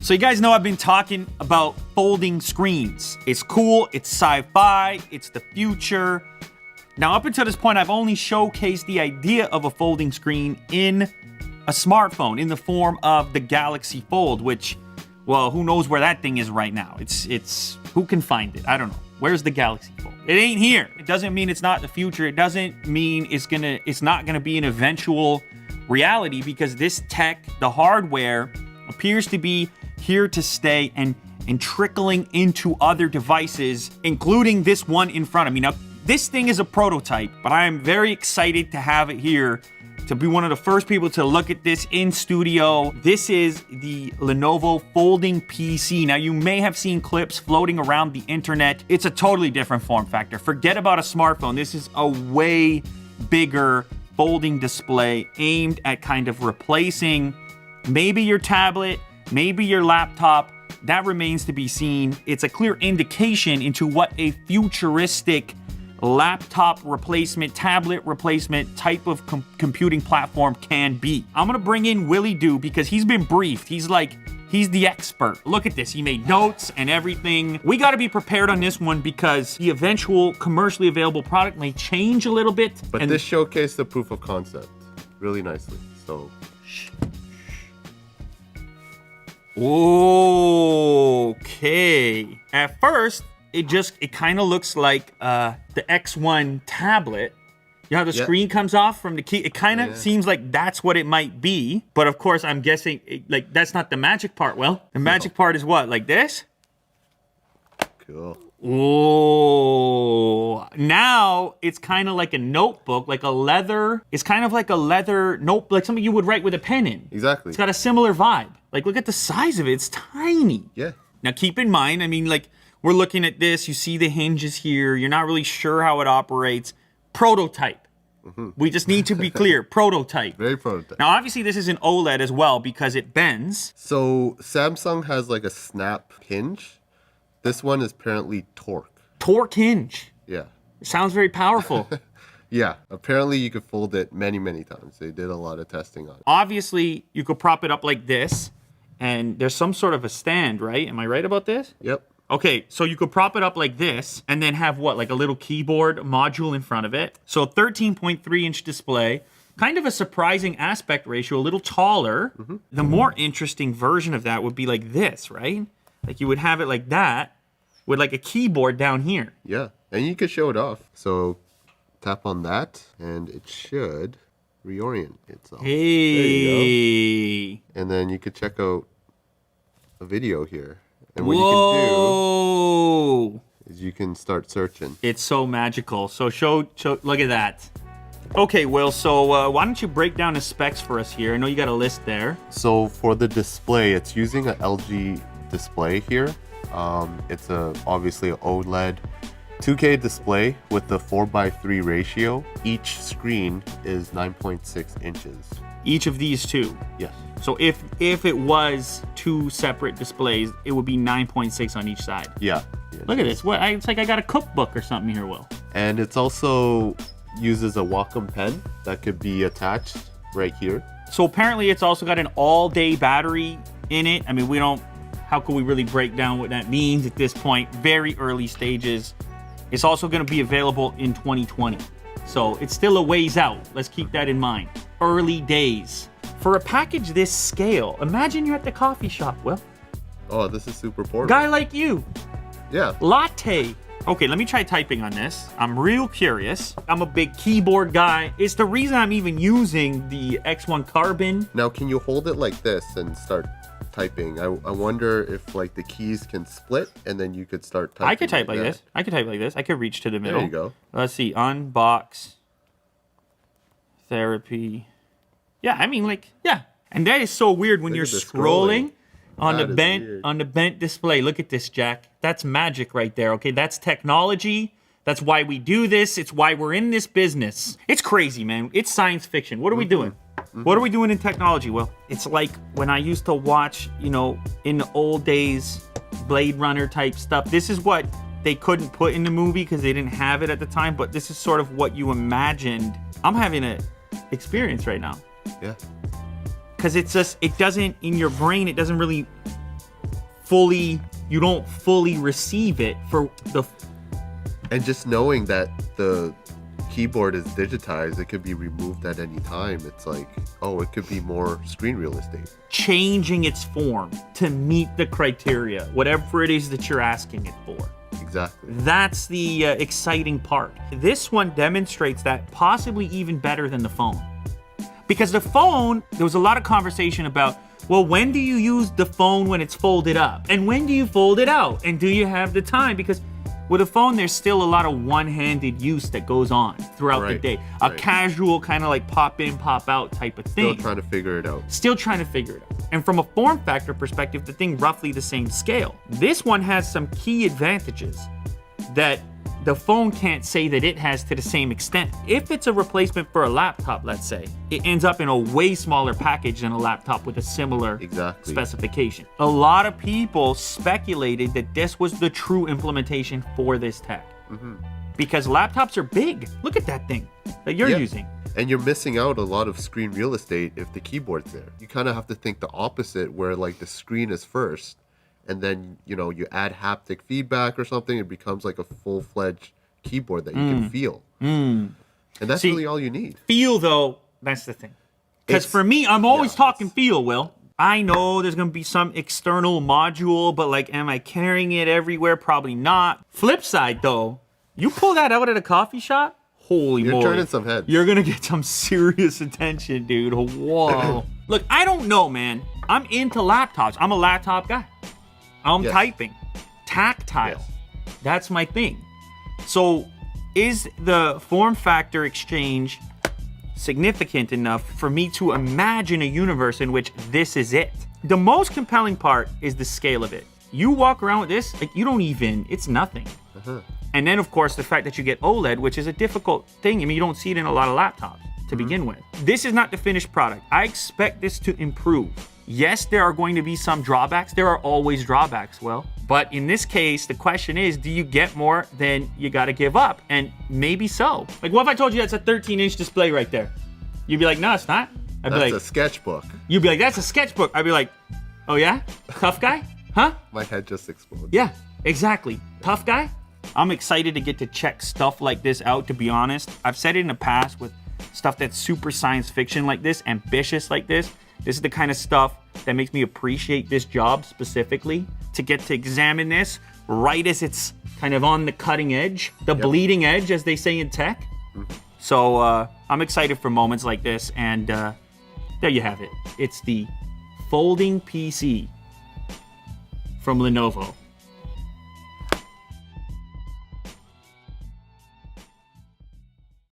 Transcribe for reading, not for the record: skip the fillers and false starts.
So you guys know I've been talking about folding screens. It's cool, it's sci-fi, it's the future. Now up until this point, I've only showcased the idea of a folding screen in a smartphone in the form of the Galaxy Fold, which, well, who knows where that thing is right now? It's who can find it? I don't know. Where's the Galaxy Fold? It ain't here. It doesn't mean it's not the future. It doesn't mean it's not gonna be an eventual reality, because this tech, the hardware, appears to be here to stay and trickling into other devices, including this one in front of me. Now, this thing is a prototype, but I am very excited to have it here, to be one of the first people to look at this in studio. This is the Lenovo folding PC. Now, you may have seen clips floating around the internet. It's a totally different form factor. Forget about a smartphone. This is a way bigger folding display aimed at kind of replacing maybe your tablet, maybe your laptop. That remains to be seen. It's a clear indication into what a futuristic laptop replacement, tablet replacement type of computing platform can be. I'm gonna bring in Willie Doo because he's been briefed. He's the expert. Look at this. He made notes and everything. We got to be prepared on this one because the eventual commercially available product may change a little bit. But this showcased the proof of concept really nicely. So. Okay. At first, it kind of looks like the X1 tablet. You know how the screen comes off from the key? It kind of seems like that's what it might be. But of course, I'm guessing that's not the magic part. Well, the magic part is what? Like this? Cool. Oh, now it's kind of like a notebook, like a leather. It's kind of like a leather notebook, like something you would write with a pen in. Exactly. It's got a similar vibe. Like, look at the size of it. It's tiny. Yeah. Now, keep in mind, I mean, like, we're looking at this. You see the hinges here. You're not really sure how it operates. Prototype. Mm-hmm. We just need to be clear. Prototype. Very prototype. Now, obviously, this is an OLED as well because it bends. So, Samsung has like a snap hinge. This one is apparently torque. Torque hinge. Yeah. It sounds very powerful. Yeah. Apparently, you could fold it many, many times. They did a lot of testing on it. Obviously, you could prop it up like this. And there's some sort of a stand, right? Am I right about this? Yep. Okay, so you could prop it up like this and then have what, like a little keyboard module in front of it. So 13.3-inch display, kind of a surprising aspect ratio, a little taller. Mm-hmm. The more interesting version of that would be like this, right? Like you would have it like that with like a keyboard down here. Yeah, and you could show it off. So tap on that and it should reorient itself. Hey. There you go. And then you could check out a video here. And what you can do is you can start searching. It's so magical. So show look at that. Okay, Will, so why don't you break down the specs for us here? I know you got a list there. So for the display, it's using an LG display here. It's obviously an OLED 2K display with the 4:3 ratio. Each screen is 9.6 inches. Each of these two? Yes. So if it was two separate displays, it would be 9.6 on each side. Yeah. Look at this. It's like I got a cookbook or something here, Will. And it's also uses a Wacom pen that could be attached right here. So apparently it's also got an all-day battery in it. I mean, how can we really break down what that means at this point? Very early stages. It's also going to be available in 2020. So it's still a ways out. Let's keep that in mind. Early days. For a package this scale, imagine you're at the coffee shop, Will. Oh, this is super portable. Guy like you. Yeah. Latte. Okay, let me try typing on this. I'm real curious. I'm a big keyboard guy. It's the reason I'm even using the X1 Carbon. Now, can you hold it like this and start typing? I wonder if like the keys can split and then you could start typing. I could type like this. I could type like this. I could reach to the middle. There you go. Let's see. Unbox. Therapy. Yeah, I mean, like, yeah. And that is so weird when you're scrolling on the bent display. Look at this, Jack. That's magic right there, okay? That's technology. That's why we do this. It's why we're in this business. It's crazy, man. It's science fiction. What are we doing? What are we doing in technology, Will? It's like when I used to watch, in the old days, Blade Runner type stuff. This is what they couldn't put in the movie because they didn't have it at the time, but this is sort of what you imagined. I'm having an experience right now. Yeah. Because it doesn't, in your brain, it doesn't really don't fully receive it for the. And just knowing that the keyboard is digitized, it could be removed at any time. It's like, oh, it could be more screen real estate. Changing its form to meet the criteria, whatever it is that you're asking it for. Exactly. That's the exciting part. This one demonstrates that possibly even better than the phone. Because the phone, there was a lot of conversation about, well, when do you use the phone when it's folded up? And when do you fold it out? And do you have the time? Because with a phone, there's still a lot of one-handed use that goes on throughout the day. A casual kind of like pop in, pop out type of thing. Still trying to figure it out. Still trying to figure it out. And from a form factor perspective, the thing roughly the same scale. This one has some key advantages that the phone can't say that it has to the same extent. If it's a replacement for a laptop, let's say, it ends up in a way smaller package than a laptop with a similar specification. A lot of people speculated that this was the true implementation for this tech. Because laptops are big. Look at that thing that you're using. And you're missing out a lot of screen real estate if the keyboard's there. You kind of have to think the opposite, where like the screen is first, and then, you know, you add haptic feedback or something, it becomes like a full-fledged keyboard that you can feel. And that's really all you need. Feel, though, that's the thing. Because for me, I'm always talking feel, Will. I know there's going to be some external module, but like, am I carrying it everywhere? Probably not. Flip side, though, you pull that out at a coffee shop, holy moly. You're turning some heads. You're going to get some serious attention, dude. Whoa. Look, I don't know, man. I'm into laptops. I'm a laptop guy. I'm typing. Tactile. That's my thing. So is the form factor exchange significant enough for me to imagine a universe in which this is it? The most compelling part is the scale of it. You walk around with this, like, you don't even, it's nothing. And then, of course, the fact that you get OLED, which is a difficult thing. I mean, you don't see it in a lot of laptops to begin with. This is not the finished product. I expect this to improve. Yes, there are going to be some drawbacks. There are always drawbacks, Will. But in this case, the question is, do you get more than you got to give up? And maybe so. Like, what if I told you that's a 13-inch display right there? You'd be like, no, it's not. I'd be like, that's a sketchbook. You'd be like, that's a sketchbook. I'd be like, oh yeah? Tough guy? Huh? My head just exploded. Yeah, exactly. Tough guy? I'm excited to get to check stuff like this out, to be honest. I've said it in the past with stuff that's super science fiction like this, ambitious like this. This is the kind of stuff that makes me appreciate this job specifically, to get to examine this right as it's kind of on the cutting edge, the bleeding edge, as they say in tech. So I'm excited for moments like this, and there you have it. It's the folding PC from Lenovo.